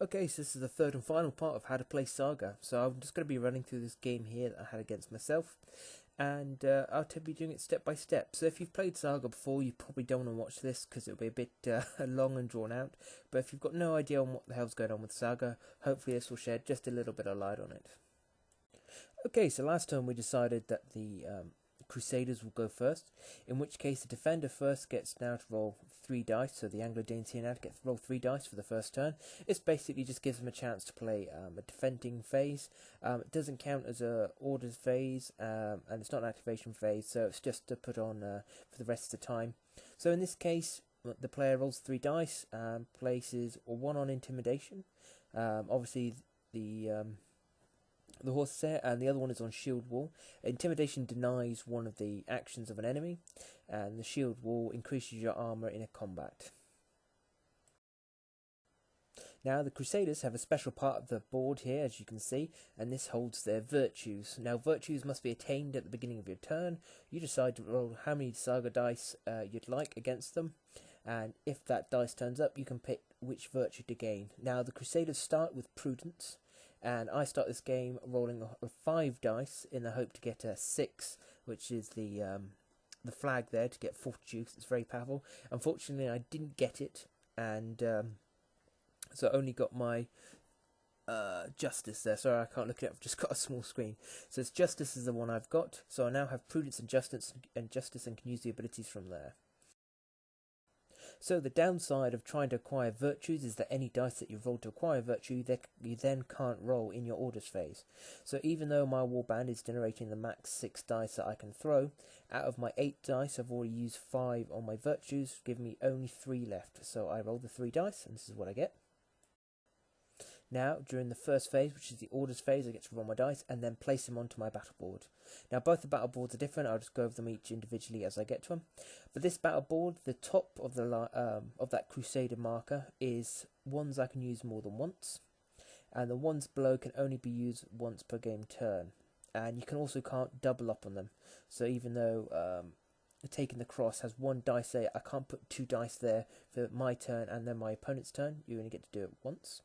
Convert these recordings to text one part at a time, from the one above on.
Okay, so this is the third and final part of how to play Saga. So I'm just going to be running through this game here that I had against myself, and I'll be doing it step by step. So if you've played Saga before, you probably don't want to watch this because it'll be a bit long and drawn out. But if you've got no idea on what the hell's going on with Saga, hopefully this will shed just a little bit of light on it. Okay, so last time we decided that the Crusaders will go first, in which case the defender first gets now to roll 3 dice, so the Anglo-Danes here now to get roll 3 dice for the first turn. This basically just gives them a chance to play a defending phase. It doesn't count as a orders phase, and it's not an activation phase, so it's just to put on for the rest of the time. So in this case, the player rolls 3 dice, places 1 on intimidation. Obviously the horse is there, and the other one is on shield wall. Intimidation denies one of the actions of an enemy, and the shield wall increases your armor in a combat. Now the Crusaders have a special part of the board here, as you can see, and this holds their virtues. Now virtues must be attained at the beginning of your turn. You decide to roll how many Saga dice you'd like against them, and if that dice turns up, you can pick which virtue to gain. Now the Crusaders start with prudence, and I start this game rolling 5 dice in the hope to get a 6, which is the flag there to get fortitude. It's very powerful. Unfortunately, I didn't get it, and so I only got my justice there. Sorry, I can't look it up. I've just got a small screen. So it's justice is the one I've got. So I now have prudence and justice and can use the abilities from there. So the downside of trying to acquire virtues is that any dice that you've rolled to acquire virtue, you then can't roll in your orders phase. So even though my warband is generating the max 6 dice that I can throw, out of my 8 dice I've already used 5 on my virtues, giving me only 3 left. So I roll the 3 dice, and this is what I get. Now, during the first phase, which is the orders phase, I get to roll my dice and then place them onto my battle board. Now, both the battle boards are different. I'll just go over them each individually as I get to them. But this battle board, the top of that Crusader marker is ones I can use more than once, and the ones below can only be used once per game turn. And you can't double up on them. So even though taking the cross has 1 dice there, I can't put 2 dice there for my turn and then my opponent's turn. You only get to do it once.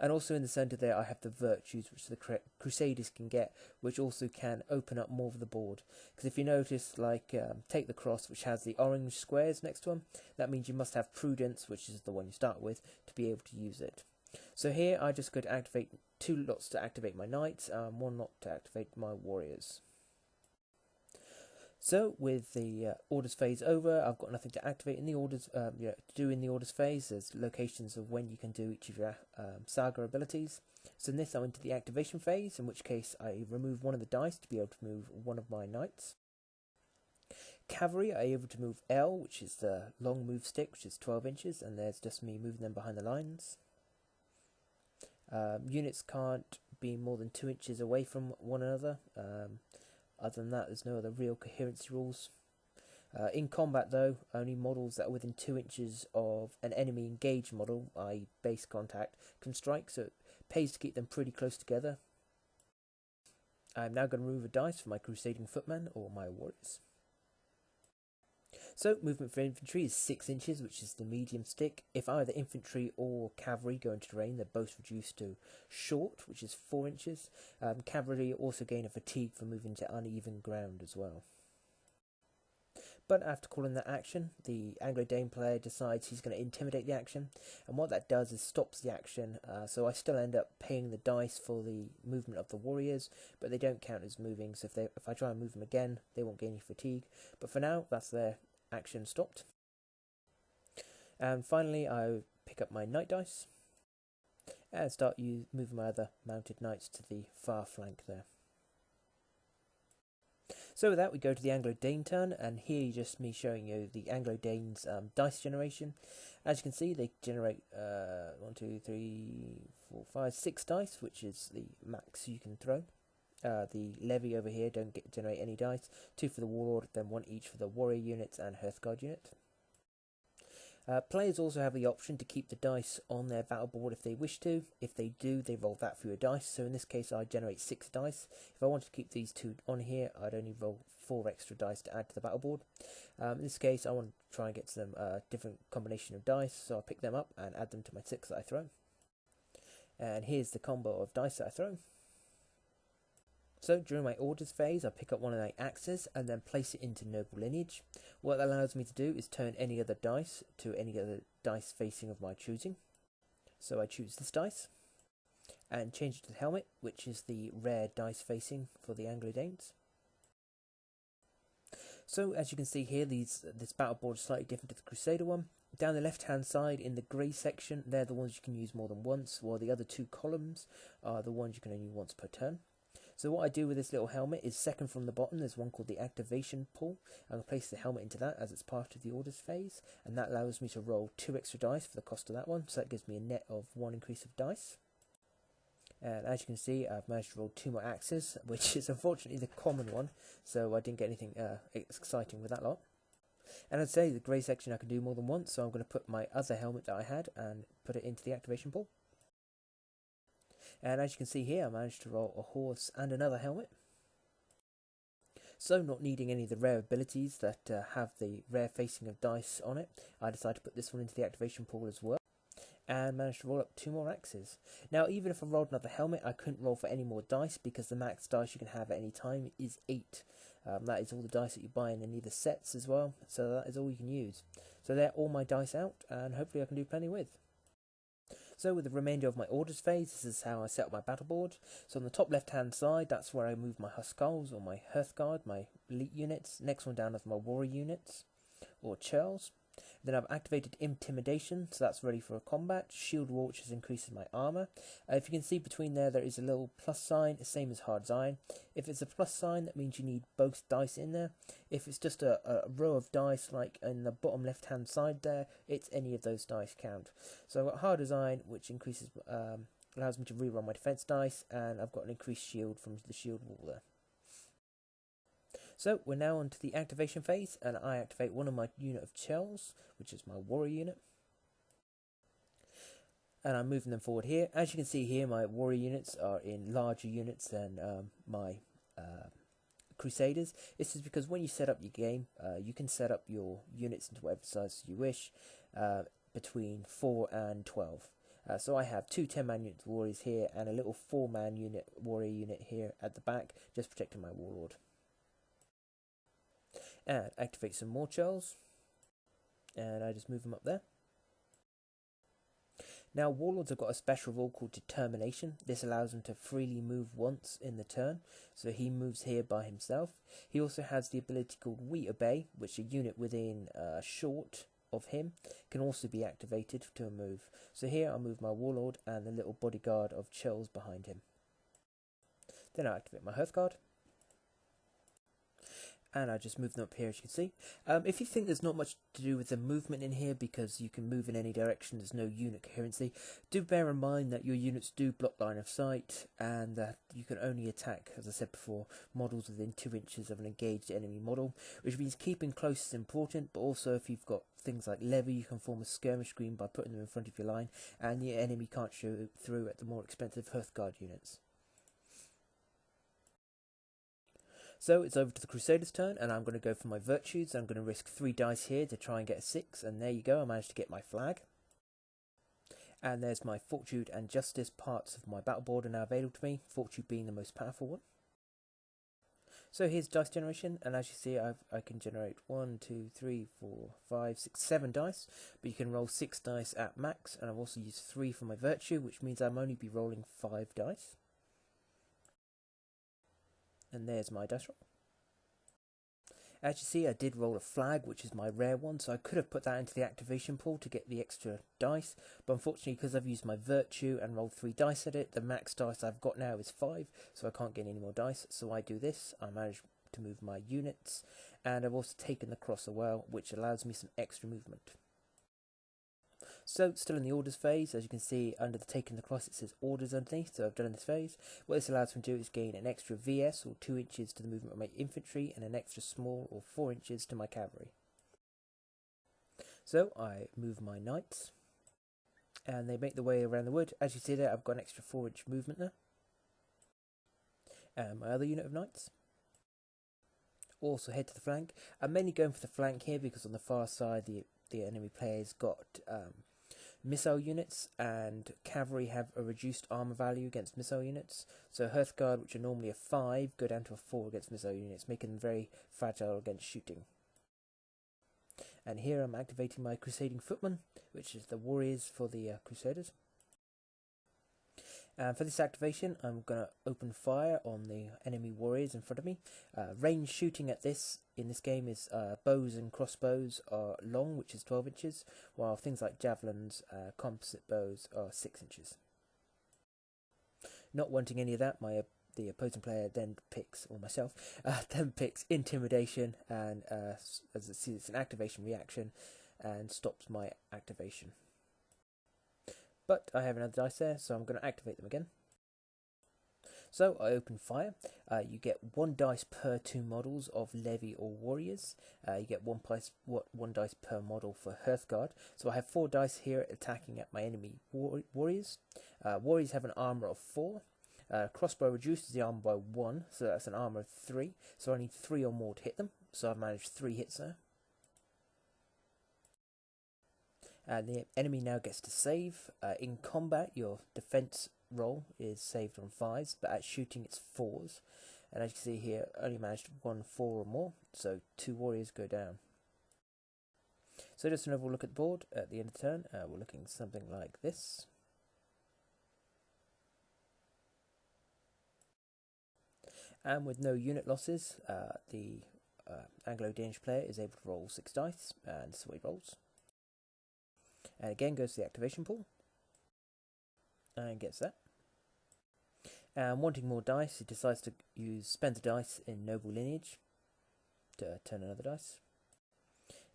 And also in the centre there I have the virtues which the Crusaders can get, which also can open up more of the board. Because if you notice, like take the cross, which has the orange squares next to them, that means you must have prudence, which is the one you start with, to be able to use it. So here I just go to activate 2 lots to activate my knights, 1 lot to activate my warriors. So with the orders phase over, I've got nothing to activate in the orders, to do in the orders phase. There's locations of when you can do each of your Saga abilities. So in this I'm into the activation phase, in which case I remove 1 of the dice to be able to move 1 of my knights. Cavalry are able to move L, which is the long move stick, which is 12 inches, and there's just me moving them behind the lines. Units can't be more than 2 inches away from one another. Other than that, there's no other real coherency rules. In combat, though, only models that are within 2 inches of an enemy engaged model, i.e. base contact, can strike, so it pays to keep them pretty close together. I'm now going to remove a dice for my Crusading Footmen, or my warriors. So, movement for infantry is 6 inches, which is the medium stick. If either infantry or cavalry go into terrain, they're both reduced to short, which is 4 inches. Cavalry also gain a fatigue for moving to uneven ground as well. But after calling that action, the Anglo-Dane player decides he's going to intimidate the action, and what that does is stops the action, so I still end up paying the dice for the movement of the warriors, but they don't count as moving, so if I try and move them again, they won't gain any fatigue. But for now, that's their action stopped. And finally, I pick up my knight dice and start moving my other mounted knights to the far flank there. So with that, we go to the Anglo-Dane turn, and here just me showing you the Anglo-Danes dice generation. As you can see, they generate 1, 2, 3, 4, 5, 6 dice, which is the max you can throw. The levy over here don't generate any dice. 2 for the warlord, then 1 each for the warrior units and hearthguard unit. Players also have the option to keep the dice on their battle board if they wish to. If they do, they roll that for your dice. So in this case, I generate 6 dice. If I wanted to keep these 2 on here, I'd only roll 4 extra dice to add to the battle board. In this case, I want to try and get some different combination of dice, so I'll pick them up and add them to my 6 that I throw. And here's the combo of dice that I throw. So during my orders phase, I pick up one of my axes and then place it into noble lineage. What that allows me to do is turn any other dice to any other dice facing of my choosing. So I choose this dice and change it to the helmet, which is the rare dice facing for the Anglo-Danes. So as you can see here, this battle board is slightly different to the Crusader one. Down the left hand side in the grey section, they're the ones you can use more than once, while the other two columns are the ones you can only use once per turn. So what I do with this little helmet is second from the bottom, there's one called the activation pull. I'm going to place the helmet into that as it's part of the orders phase, and that allows me to roll 2 extra dice for the cost of that one, so that gives me a net of 1 increase of dice. And as you can see, I've managed to roll 2 more axes, which is unfortunately the common one, so I didn't get anything exciting with that lot. And I'd say the grey section I can do more than once, so I'm going to put my other helmet that I had and put it into the activation pool. And as you can see here, I managed to roll a horse and another helmet. So not needing any of the rare abilities that have the rare facing of dice on it, I decided to put this one into the activation pool as well. And managed to roll up 2 more axes. Now even if I rolled another helmet, I couldn't roll for any more dice because the max dice you can have at any time is 8. That is all the dice that you buy in any of the sets as well, so that is all you can use. So they're all my dice out, and hopefully I can do plenty with. So with the remainder of my orders phase, this is how I set up my battle board. So on the top left hand side, that's where I move my Huskarls or my Hearthguard, my elite units. Next one down is my warrior units or churls. Then I've activated Intimidation, so that's ready for a combat. Shield Wall, which has increased my armour. If you can see between there is a little plus sign, same as Hard Iron. If it's a plus sign, that means you need both dice in there. If it's just a row of dice, like in the bottom left hand side there, it's any of those dice count. So I've got Hard Design, which increases, allows me to rerun my defense dice, and I've got an increased shield from the Shield Wall there. So we're now on to the activation phase, and I activate one of my unit of Chels, which is my warrior unit. And I'm moving them forward here. As you can see here, my warrior units are in larger units than my Crusaders. This is because when you set up your game, you can set up your units into whatever size you wish, between 4 and 12. So I have 2 10-man unit warriors here, and a little 4-man unit warrior unit here at the back, just protecting my warlord. And activate some more Charles, and I just move them up there. Now warlords have got a special rule called Determination. This allows him to freely move once in the turn, so he moves here by himself. He also has the ability called We Obey, which a unit within short of him can also be activated to move. So here I'll move my warlord and the little bodyguard of Charles behind him. Then I'll activate my Hearthguard, and I just move them up here, as you can see. If you think there's not much to do with the movement in here because you can move in any direction, there's no unit coherency, do bear in mind that your units do block line of sight, and that you can only attack, as I said before, models within 2 inches of an engaged enemy model, which means keeping close is important, but also if you've got things like lever, you can form a skirmish screen by putting them in front of your line, and the enemy can't shoot through at the more expensive Hearthguard units. So it's over to the Crusaders' turn, and I'm going to go for my virtues. I'm going to risk 3 dice here to try and get a 6, and there you go, I managed to get my flag. And there's my Fortitude and Justice parts of my battle board are now available to me, Fortitude being the most powerful one. So here's dice generation, and as you see, I can generate 1, 2, 3, 4, 5, 6, 7 dice, but you can roll 6 dice at max, and I've also used 3 for my virtue, which means I'm only be rolling 5 dice. And there's my dice roll. As you see, I did roll a flag, which is my rare one, so I could have put that into the activation pool to get the extra dice, but unfortunately, because I've used my virtue and rolled 3 dice at it, the max dice I've got now is 5, so I can't get any more dice, so I do this. I manage to move my units, and I've also taken the cross as well, which allows me some extra movement. So, still in the orders phase, as you can see under the taking the cross it says orders underneath, so I've done in this phase. What this allows me to do is gain an extra VS or 2 inches to the movement of my infantry and an extra small or 4 inches to my cavalry. So I move my knights and they make their way around the wood. As you see there, I've got an extra 4-inch movement there. And my other unit of knights also head to the flank. I'm mainly going for the flank here because on the far side the enemy player's got Missile units and cavalry have a reduced armor value against missile units. So Hearthguard, which are normally a 5, go down to a 4 against missile units, making them very fragile against shooting. And here I'm activating my Crusading Footmen, which is the warriors for the Crusaders. And for this activation, I'm going to open fire on the enemy warriors in front of me. Range shooting in this game is bows and crossbows are long, which is 12 inches, while things like javelins, composite bows are 6 inches. Not wanting any of that, the opposing player then picks, or myself, then picks Intimidation, and as it sees, it's an activation reaction, and stops my activation. But I have another dice there, so I'm going to activate them again. So I open fire. You get 1 dice per 2 models of levy or warriors. You get one dice per model for Hearthguard. So I have 4 dice here attacking at my enemy warriors. Warriors have an armor of 4. Crossbow reduces the armor by 1, so that's an armor of 3. So I need 3 or more to hit them. So I've managed 3 hits there. And the enemy now gets to save. In combat, your defense roll is saved on 5s, but at shooting it's 4s. And as you can see here, only managed 1 4 or more, so 2 warriors go down. So just an overall look at the board at the end of the turn. We're looking something like this. And with no unit losses, the Anglo-Danish player is able to roll 6 dice, and this is what he rolls. And again goes to the activation pool, and gets that. And wanting more dice, he decides to spend the dice in Noble Lineage to turn another dice,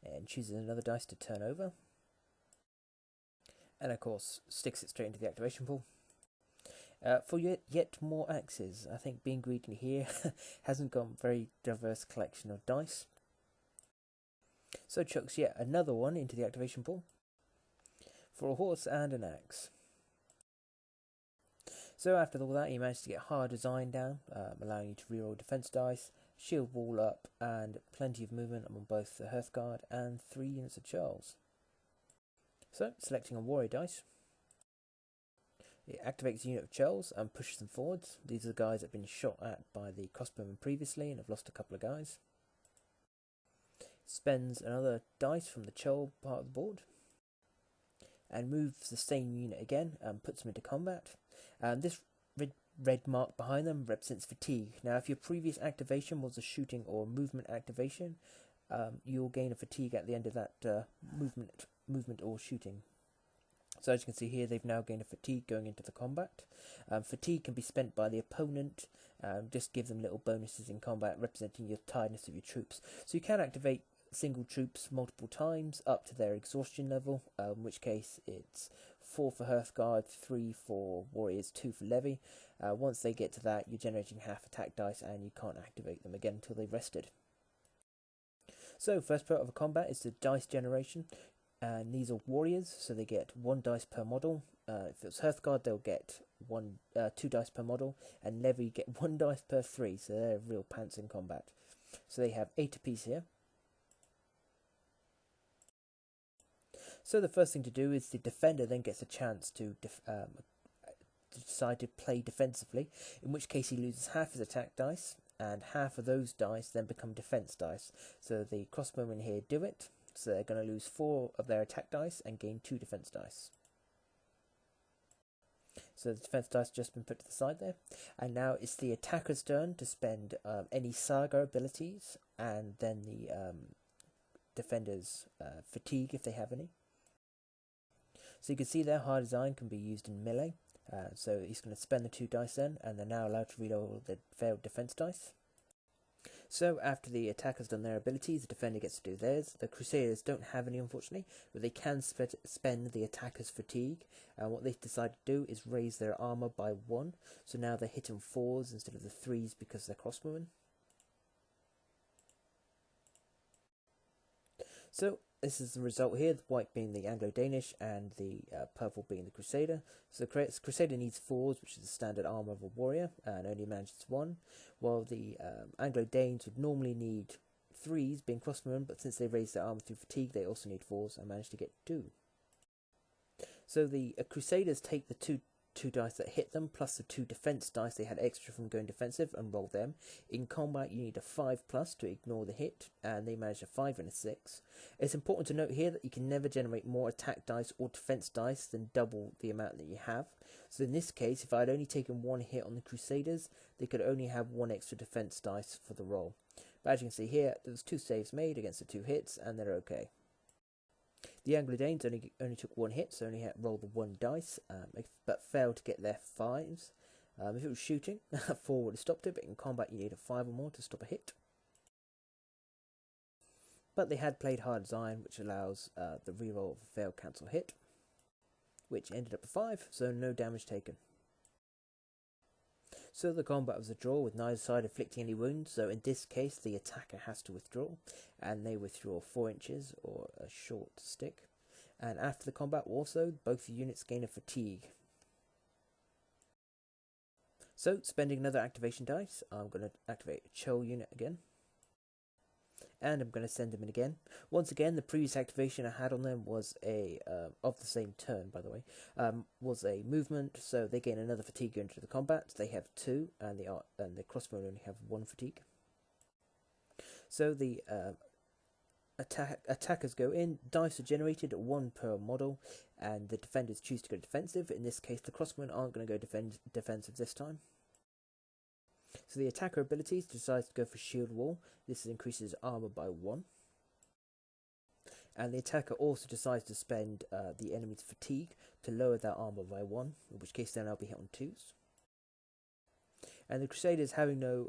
and chooses another dice to turn over, and of course sticks it straight into the activation pool. For yet more axes, I think being greedy here hasn't got a very diverse collection of dice, so chucks yet another one into the activation pool for a horse and an axe. So after all that, you managed to get hard design down, allowing you to reroll defense dice, shield wall up, and plenty of movement on both the Hearthguard and 3 units of Charles. So, selecting a warrior dice, it activates a unit of Charles and pushes them forwards. These are the guys that have been shot at by the crossbowmen previously and have lost a couple of guys. Spends another dice from the Charles part of the board, and moves the same unit again and puts them into combat. This red mark behind them represents fatigue. Now, if your previous activation was a shooting or movement activation, you'll gain a fatigue at the end of that movement or shooting. So as you can see here, they've now gained a fatigue going into the combat. Fatigue can be spent by the opponent, just give them little bonuses in combat representing your tiredness of your troops. So you can activate single troops multiple times up to their exhaustion level, in which case it's 4 for Hearthguard, 3 for warriors, 2 for levy. Once they get to that, you're generating half attack dice and you can't activate them again until they've rested. So first part of a combat is the dice generation, and these are warriors, so they get 1 dice per model. If it's Hearthguard, they'll get 2 dice per model, and levy get 1 dice per 3, so they're real pants in combat. So they have 8 apiece here. So the first thing to do is the defender then gets a chance to decide to play defensively, in which case he loses half his attack dice, and half of those dice then become defense dice. So the crossbowmen here do it, so they're going to lose 4 of their attack dice and gain 2 defense dice. So the defense dice just been put to the side there, and now it's the attacker's turn to spend any SAGA abilities, and then the defender's fatigue if they have any. So you can see there, hard design can be used in melee. So he's going to spend the 2 dice then, and they're now allowed to reroll the failed defense dice. So after the attacker's done their abilities, the defender gets to do theirs. The Crusaders don't have any, unfortunately, but they can spend the attacker's fatigue. And what they decide to do is raise their armor by 1. So now they're hitting 4s instead of the 3s because they're crossbowmen. So this is the result here, the white being the Anglo-Danish and the purple being the Crusader. So the Crusader needs 4s, which is the standard armour of a warrior, and only manages 1, while the Anglo-Danes would normally need 3s, being crossbowmen, but since they raised their armour through fatigue, they also need 4s and managed to get 2. So the Crusaders take the two dice that hit them, plus the 2 defense dice they had extra from going defensive, and roll them. In combat, you need a 5+ to ignore the hit, and they managed a 5 and a 6. It's important to note here that you can never generate more attack dice or defense dice than double the amount that you have. So in this case, if I had only taken 1 hit on the Crusaders, they could only have 1 extra defense dice for the roll. But as you can see here, there's 2 saves made against the 2 hits, and they're okay. The Anglo-Danes only took 1 hit, so only had rolled the 1 dice, but failed to get their 5s. If it was shooting, 4 would have stopped it, but in combat you need a 5 or more to stop a hit. But they had played hard as iron, which allows the reroll of a failed cancel hit, which ended up a 5, so no damage taken. So the combat was a draw, with neither side inflicting any wounds, so in this case the attacker has to withdraw, and they withdraw 4 inches, or a short stick. And after the combat also, both units gain a fatigue. So, spending another activation dice, I'm going to activate a chill unit again. And I'm going to send them in again. Once again, the previous activation I had on them was a, of the same turn by the way, was a movement, so they gain another fatigue into the combat. They have 2, and the crossbowmen only have 1 fatigue. So the attackers go in, dice are generated, 1 per model, and the defenders choose to go defensive. In this case, the crossbowmen aren't going to go defensive this time. So the attacker abilities decides to go for shield wall. This increases armor by 1. And the attacker also decides to spend the enemy's fatigue to lower their armor by 1, in which case they'll now be hit on 2s. And the Crusaders, having no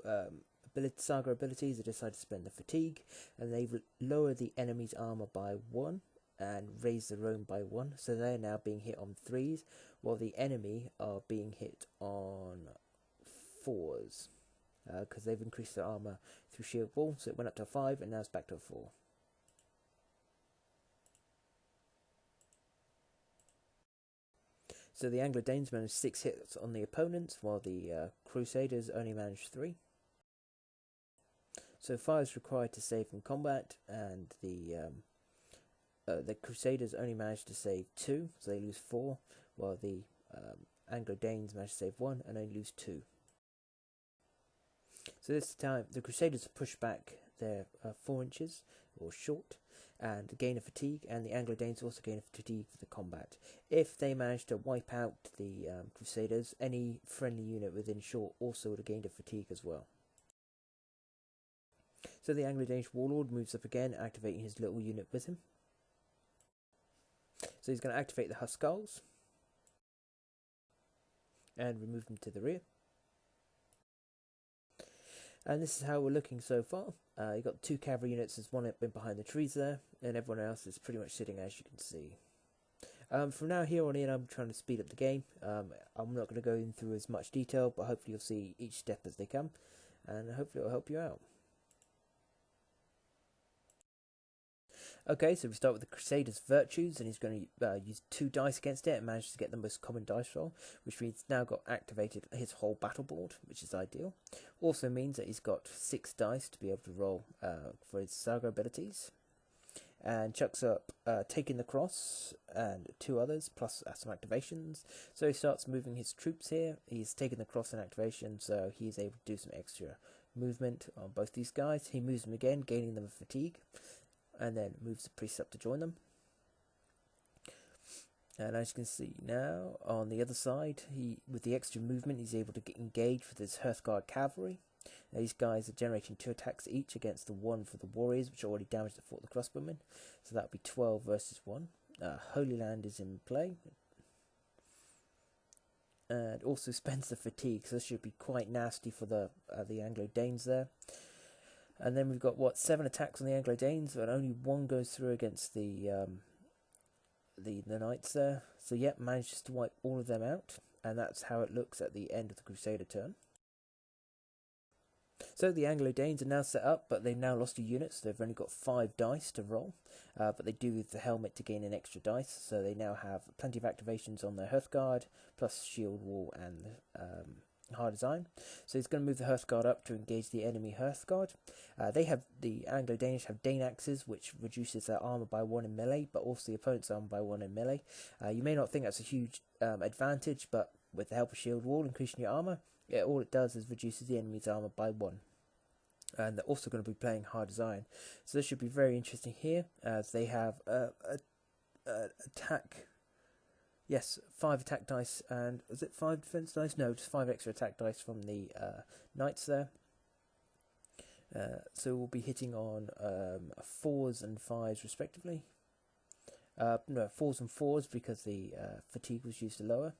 SAGA abilities, they decide to spend the fatigue, and they lower the enemy's armor by 1 and raise their own by 1. So they're now being hit on 3s, while the enemy are being hit on 4s. Because they've increased their armor through shield wall, so it went up to a 5 and now it's back to a 4. So the Anglo-Danes managed 6 hits on the opponents, while the Crusaders only managed 3. So fire is required to save in combat, and the Crusaders only managed to save 2, so they lose 4, while the Anglo-Danes managed to save 1 and only lose 2. So this time the Crusaders push back their 4 inches, or short, and gain a fatigue, and the Anglo-Danes also gain a fatigue for the combat. If they manage to wipe out the Crusaders, any friendly unit within short also would have gained a fatigue as well. So the Anglo-Danish warlord moves up again, activating his little unit with him. So he's going to activate the Hussars and remove them to the rear. And this is how we're looking so far. You've got 2 cavalry units, there's 1 up behind the trees there, and everyone else is pretty much sitting as you can see. From now here on in, I'm trying to speed up the game. I'm not going to go in through as much detail, but hopefully you'll see each step as they come, and hopefully it'll help you out. Okay, so we start with the Crusader's virtues, and he's going to use 2 dice against it and manage to get the most common dice roll, which means he's now got activated his whole battle board, which is ideal. Also means that he's got 6 dice to be able to roll for his SAGA abilities. And chucks up Taking the Cross and 2 others, plus some activations. So he starts moving his troops here. He's taken the cross in activation, so he's able to do some extra movement on both these guys. He moves them again, gaining them a fatigue, and then moves the priests up to join them. And as you can see now, on the other side, with the extra movement, he's able to get engaged with his Hearthguard cavalry. Now, these guys are generating 2 attacks each against the 1 for the warriors, which already damaged the fort of the crossbowmen. So that would be 12 versus 1. Holy Land is in play. And also spends the fatigue, so this should be quite nasty for the Anglo-Danes there. And then we've got, 7 attacks on the Anglo-Danes, but only 1 goes through against the Knights there. So yep, manages to wipe all of them out, and that's how it looks at the end of the Crusader turn. So the Anglo-Danes are now set up, but they've now lost a unit, so they've only got 5 dice to roll. But they do with the helmet to gain an extra dice, so they now have plenty of activations on their Hearthguard, plus Shield Wall and hard design. So he's going to move the Hearthguard up to engage the enemy Hearthguard. The Anglo-Danish have Dane axes, which reduces their armor by 1 in melee, but also the opponent's armor by 1 in melee. You may not think that's a huge advantage, but with the help of Shield Wall increasing your armor, all it does is reduces the enemy's armor by 1. And they're also going to be playing hard design, so this should be very interesting here, as they have attack. Yes, 5 attack dice, and is it 5 defense dice? No, just 5 extra attack dice from the knights there. So we'll be hitting on 4s and 5s respectively. No, 4s and 4s because the fatigue was used to lower.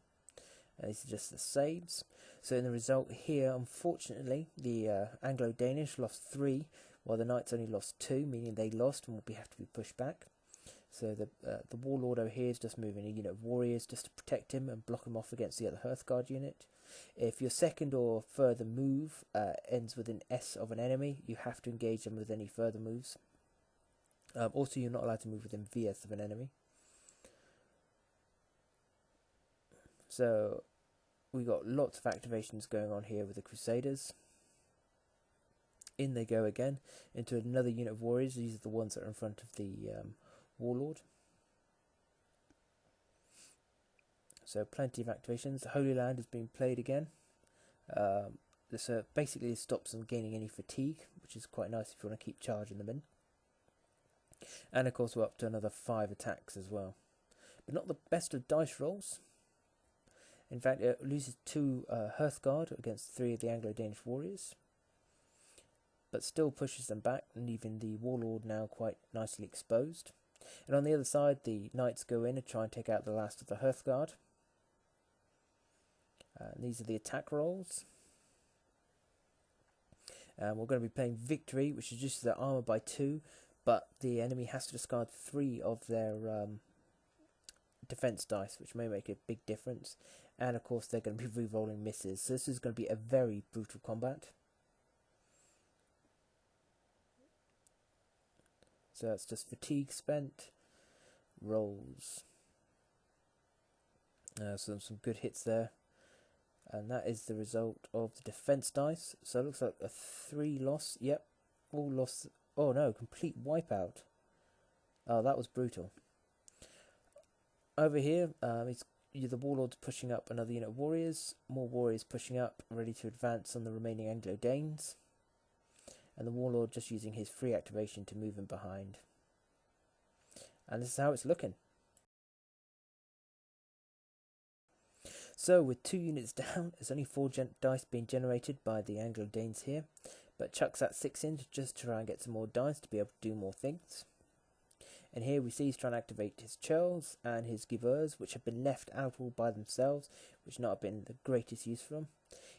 These are just the saves. So in the result here, unfortunately, the Anglo-Danish lost 3, while the Knights only lost 2, meaning they lost and will have to be pushed back. So the Warlord over here is just moving a unit of warriors just to protect him and block him off against the other Hearthguard unit. If your second or further move ends with an S of an enemy, you have to engage them with any further moves. Also, you're not allowed to move within VS of an enemy. So we got lots of activations going on here with the Crusaders. In they go again into another unit of warriors. These are the ones that are in front of the Warlord. So plenty of activations. The Holy Land is being played again. This basically stops them gaining any fatigue, which is quite nice if you want to keep charging them in. And of course we're up to another 5 attacks as well. But not the best of dice rolls. In fact, it loses 2 Hearthguard against 3 of the Anglo-Danish warriors, but still pushes them back, leaving the Warlord now quite nicely exposed. And on the other side, the Knights go in and try and take out the last of the Hearthguard. These are the attack rolls. We're going to be playing Victory, which reduces their armor by 2, but the enemy has to discard 3 of their defense dice, which may make a big difference. And of course they're going to be re-rolling misses, so this is going to be a very brutal combat. So that's just fatigue spent, rolls. So some good hits there, and that is the result of the defense dice. So it looks like a 3 loss. Yep, all loss. Oh no, complete wipeout. Oh, that was brutal. Over here, the Warlord's pushing up another unit of warriors, more warriors pushing up, ready to advance on the remaining Anglo-Danes, and the Warlord just using his free activation to move him behind. And this is how it's looking. So with 2 units down, there's only 4 dice being generated by the Anglo-Danes here, but chucks that 6 in just to try and get some more dice to be able to do more things. And here we see he's trying to activate his churls and his givers, which have been left out all by themselves, which not have been the greatest use for them.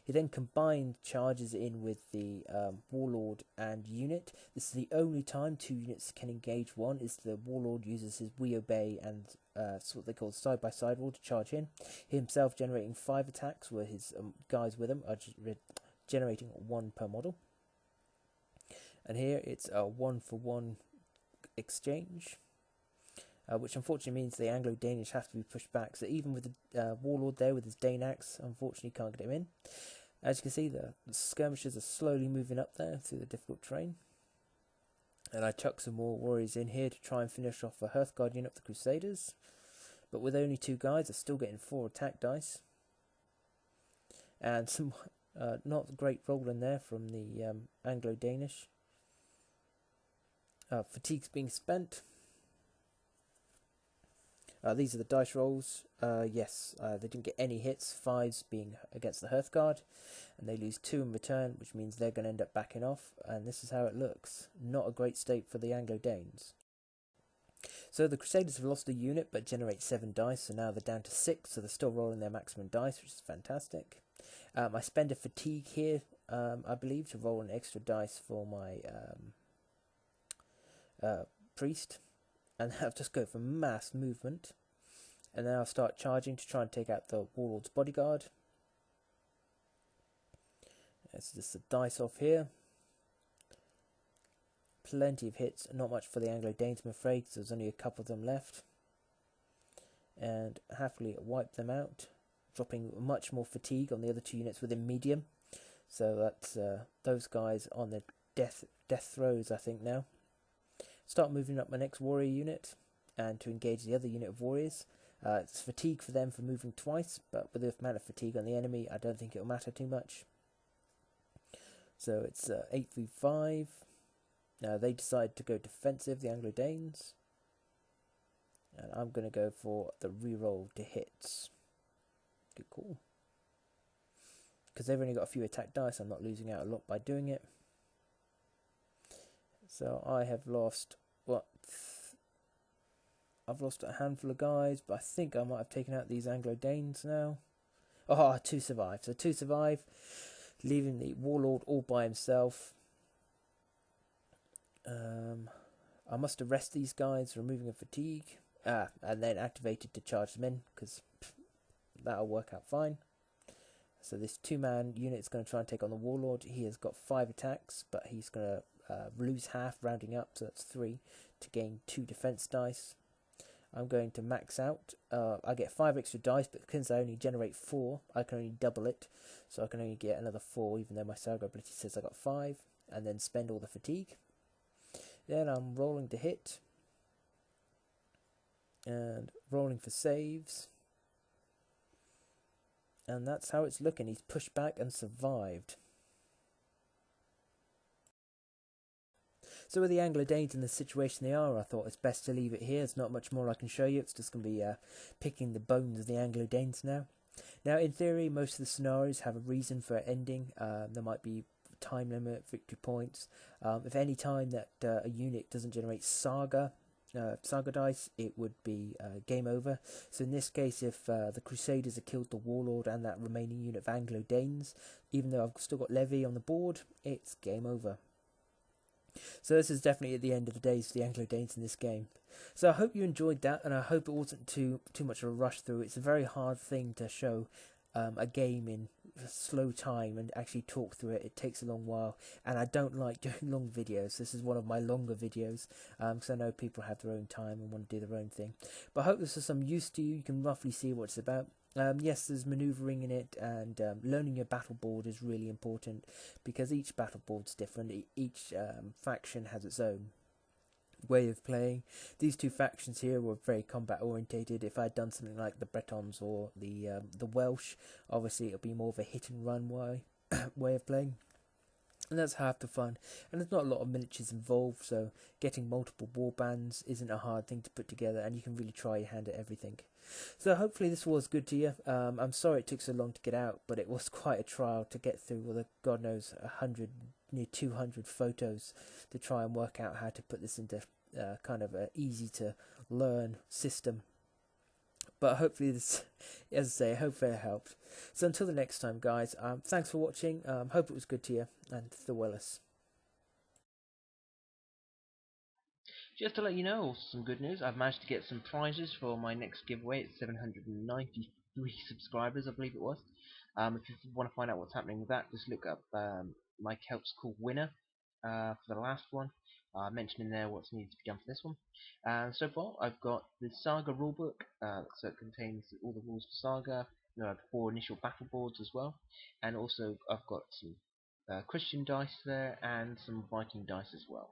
He then combined charges in with the Warlord and unit. This is the only time 2 units can engage one, is the Warlord uses his We Obey and what they call side-by-side rule to charge in. He himself generating 5 attacks, where his guys with him are generating 1 per model. And here it's a 1-for-1 exchange, which unfortunately means the Anglo-Danish have to be pushed back. So even with the Warlord there with his Dane axe, unfortunately can't get him in. As you can see, the skirmishers are slowly moving up there through the difficult terrain. And I chuck some more warriors in here to try and finish off a Hearthguard unit of the Crusaders. But with only 2 guys, they're still getting 4 attack dice. And some not great rolling there from the Anglo-Danish. Fatigue's being spent. These are the dice rolls. Yes, they didn't get any hits, 5s being against the Hearthguard, and they lose 2 in return, which means they're going to end up backing off, and this is how it looks. Not a great state for the Anglo-Danes. So the Crusaders have lost a unit, but generate 7 dice, so now they're down to 6, so they're still rolling their maximum dice, which is fantastic. I spend a fatigue here, I believe, to roll an extra dice for my priest, and I'll just go for mass movement, and then I'll start charging to try and take out the Warlord's bodyguard. It's just the dice off here. Plenty of hits, not much for the Anglo-Danes, I'm afraid, because there's only a couple of them left, and happily wipe them out. dropping much more fatigue on the other 2 units within medium. So that's those guys on the death throws, I think, now. Start moving up my next warrior unit, and to engage the other unit of warriors. It's fatigue for them for moving twice, but with the amount of fatigue on the enemy, I don't think it'll matter too much. So it's 8v5. Now they decide to go defensive, the Anglo-Danes. And I'm going to go for the reroll to hits. Good call. Because they've only got a few attack dice, I'm not losing out a lot by doing it. So I have lost, what? I've lost a handful of guys, but I think I might have taken out these Anglo-Danes now. Oh, 2 survive. So 2 survive, leaving the Warlord all by himself. I must arrest these guys, removing a fatigue. And then activated to charge them in, because that'll work out fine. So this 2-man unit is going to try and take on the Warlord. He has got 5 attacks, but he's going to lose half, rounding up, so that's 3, to gain 2 defense dice. I'm going to max out. I get 5 extra dice, but since I only generate 4, I can only double it. So I can only get another 4, even though my SAGA ability says I got 5, and then spend all the fatigue. Then I'm rolling to hit, and rolling for saves. And that's how it's looking. He's pushed back and survived. So with the Anglo-Danes in the situation they are, I thought it's best to leave it here. There's not much more I can show you. It's just going to be picking the bones of the Anglo-Danes now. Now, in theory, most of the scenarios have a reason for ending. There might be time limit, victory points. If any time that a unit doesn't generate SAGA dice, it would be game over. So in this case, if the Crusaders have killed the Warlord and that remaining unit of Anglo-Danes, even though I've still got Levy on the board, it's game over. So this is definitely at the end of the days for the Anglo-Danes in this game. So I hope you enjoyed that, and I hope it wasn't too much of a rush through. It's a very hard thing to show a game in slow time and actually talk through it. It takes a long while, and I don't like doing long videos. This is one of my longer videos, because I know people have their own time and want to do their own thing. But I hope this is some use to you. You can roughly see what it's about. Yes, there's manoeuvring in it, and learning your battle board is really important, because each battle board's different. Each faction has its own way of playing. These 2 factions here were very combat orientated. If I'd done something like the Bretons or the Welsh, obviously it'll be more of a hit and run way of playing. And that's half the fun. And there's not a lot of miniatures involved, so getting multiple war bands isn't a hard thing to put together, and you can really try your hand at everything. So hopefully this was good to you. I'm sorry it took so long to get out, but it was quite a trial to get through with, God knows, 100, near 200 photos to try and work out how to put this into kind of an easy to learn system. But hopefully this, as I say, hopefully it helped. So until the next time, guys, thanks for watching. Hope it was good to you, and the Willis. Just to let you know, some good news, I've managed to get some prizes for my next giveaway. It's 793 subscribers, I believe it was. If you want to find out what's happening with that, just look up Mike Help's called Winner for the last one. I mentioned in there what's needed to be done for this one. So far, I've got the Saga rulebook, so it contains all the rules for Saga. I have 4 initial battle boards as well, and also I've got some Christian dice there and some Viking dice as well.